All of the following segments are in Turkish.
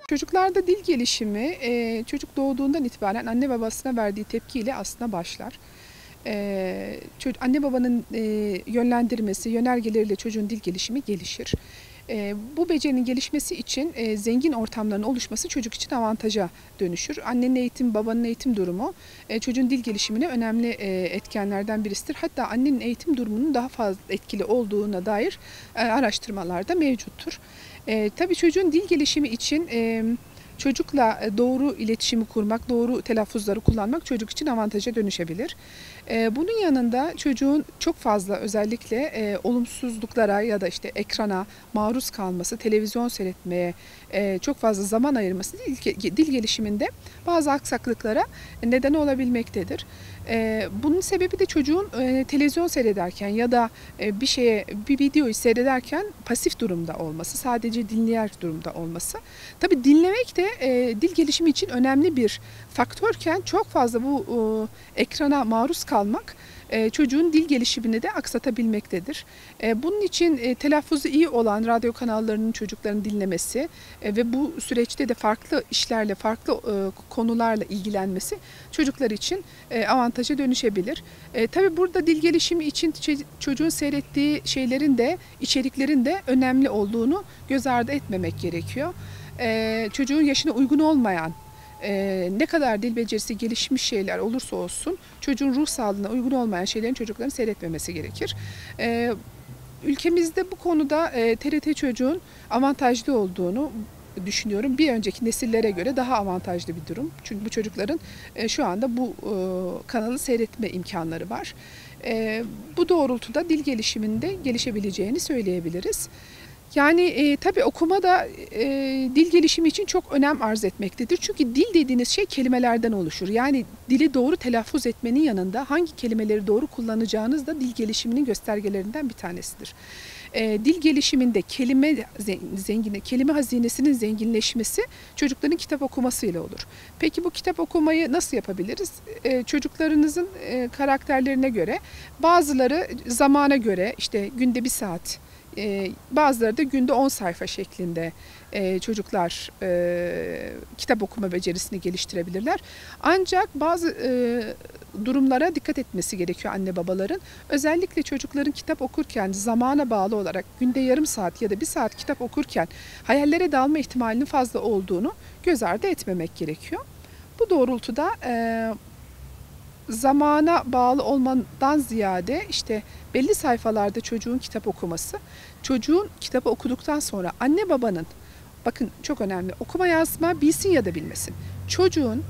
Çocuklarda dil gelişimi çocuk doğduğundan itibaren anne babasına verdiği tepkiyle aslında başlar. Anne babanın yönlendirmesi, yönergeleriyle çocuğun dil gelişimi gelişir. Bu becerinin gelişmesi için zengin ortamların oluşması çocuk için avantaja dönüşür. Annenin eğitim, babanın eğitim durumu çocuğun dil gelişimine önemli etkenlerden birisidir. Hatta annenin eğitim durumunun daha fazla etkili olduğuna dair araştırmalar da mevcuttur. Tabii çocuğun dil gelişimi için çocukla doğru iletişimi kurmak, doğru telaffuzları kullanmak çocuk için avantaja dönüşebilir. Bunun yanında çocuğun çok fazla özellikle olumsuzluklara ya da işte ekrana maruz kalması, televizyon seyretmeye çok fazla zaman ayırması dil gelişiminde bazı aksaklıklara neden olabilmektedir. Bunun sebebi de çocuğun televizyon seyrederken ya da bir videoyu seyrederken pasif durumda olması, sadece dinleyen durumda olması. Tabii dinlemek de dil gelişimi için önemli bir faktörken çok fazla bu ekrana maruz kalmak çocuğun dil gelişimini de aksatabilmektedir. Bunun için telaffuzu iyi olan radyo kanallarının çocukların dinlemesi ve bu süreçte de farklı işlerle, farklı konularla ilgilenmesi çocuklar için avantaja dönüşebilir. Tabii burada dil gelişimi için çocuğun seyrettiği şeylerin de, içeriklerin de önemli olduğunu göz ardı etmemek gerekiyor. Çocuğun yaşına uygun olmayan, ne kadar dil becerisi gelişmiş şeyler olursa olsun çocuğun ruh sağlığına uygun olmayan şeylerin çocukların seyretmemesi gerekir. Ülkemizde bu konuda TRT Çocuğun avantajlı olduğunu düşünüyorum. Bir önceki nesillere göre daha avantajlı bir durum. Çünkü bu çocukların şu anda bu kanalı seyretme imkanları var. Bu doğrultuda dil gelişiminde gelişebileceğini söyleyebiliriz. Yani tabii okuma da dil gelişimi için çok önem arz etmektedir. Çünkü dil dediğiniz şey kelimelerden oluşur. Yani dili doğru telaffuz etmenin yanında hangi kelimeleri doğru kullanacağınız da dil gelişiminin göstergelerinden bir tanesidir. Dil gelişiminde kelime hazinesinin zenginleşmesi çocukların kitap okumasıyla olur. Peki bu kitap okumayı nasıl yapabiliriz? Çocuklarınızın karakterlerine göre, bazıları zamana göre işte günde 1 saat, bazıları da günde 10 sayfa şeklinde çocuklar kitap okuma becerisini geliştirebilirler. Ancak bazı durumlara dikkat etmesi gerekiyor anne babaların. Özellikle çocukların kitap okurken zamana bağlı olarak günde yarım saat ya da 1 saat kitap okurken hayallere dalma ihtimalinin fazla olduğunu göz ardı etmemek gerekiyor. Bu doğrultuda zamana bağlı olmadan ziyade işte belli sayfalarda çocuğun kitap okuması, çocuğun kitabı okuduktan sonra anne babanın, bakın çok önemli, okuma yazma bilsin ya da bilmesin, çocuğun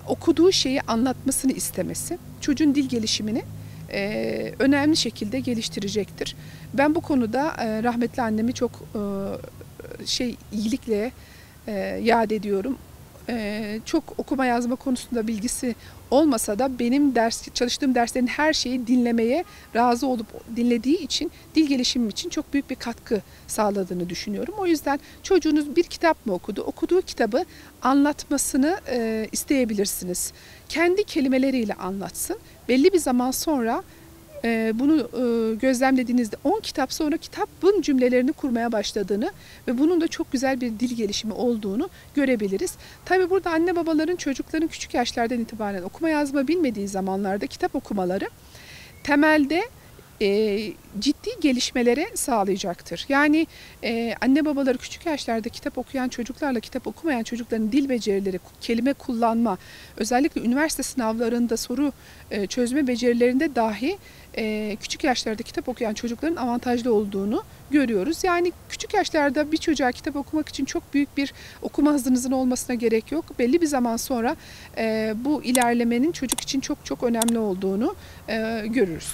okuduğu şeyi anlatmasını istemesi, çocuğun dil gelişimini önemli şekilde geliştirecektir. Ben bu konuda rahmetli annemi çok iyilikle yad ediyorum. Çok okuma yazma konusunda bilgisi olmasa da benim çalıştığım derslerin her şeyi dinlemeye razı olup dinlediği için dil gelişimim için çok büyük bir katkı sağladığını düşünüyorum. O yüzden çocuğunuz bir kitap mı okudu? Okuduğu kitabı anlatmasını isteyebilirsiniz. Kendi kelimeleriyle anlatsın. Belli bir zaman sonra bunu gözlemlediğinizde 10 kitap sonra kitabın cümlelerini kurmaya başladığını ve bunun da çok güzel bir dil gelişimi olduğunu görebiliriz. Tabii burada anne babaların çocukların küçük yaşlardan itibaren okuma yazma bilmediği zamanlarda kitap okumaları temelde ciddi gelişmelere sağlayacaktır. Yani anne babaları küçük yaşlarda kitap okuyan çocuklarla kitap okumayan çocukların dil becerileri, kelime kullanma, özellikle üniversite sınavlarında soru çözme becerilerinde dahi küçük yaşlarda kitap okuyan çocukların avantajlı olduğunu görüyoruz. Yani küçük yaşlarda bir çocuğa kitap okumak için çok büyük bir okuma hızınızın olmasına gerek yok. Belli bir zaman sonra bu ilerlemenin çocuk için çok çok önemli olduğunu görürüz.